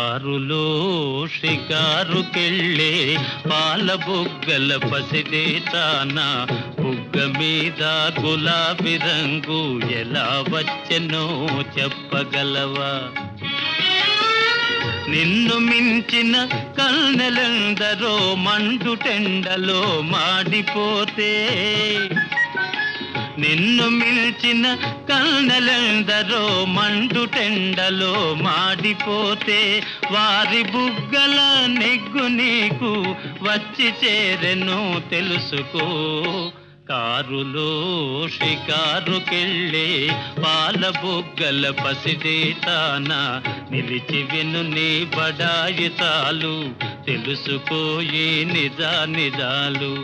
కారులో షికారుకెళ్ళే పాల బుగ్గల పసిడే తానా బుగ్గ మీద గులాబీ రంగు ఎలా వచ్చెనో చెప్పగలవా? నిన్ను మించిన కన్నెలందరో మండుటెండలో మాడిపోతే, నిన్ను మిల్చిన కన్నెలందరో మండుటెండలో మాడిపోతే, వారి బుగ్గల నెగ్గు నీకు వచ్చి చేరెను తెలుసుకో. కారులో షికారుకెళ్ళే పాల బుగ్గల పసిడి తానా నిలిచి విను నీ బడాయి చాలు తెలుసుకో ఈ నిజాలు.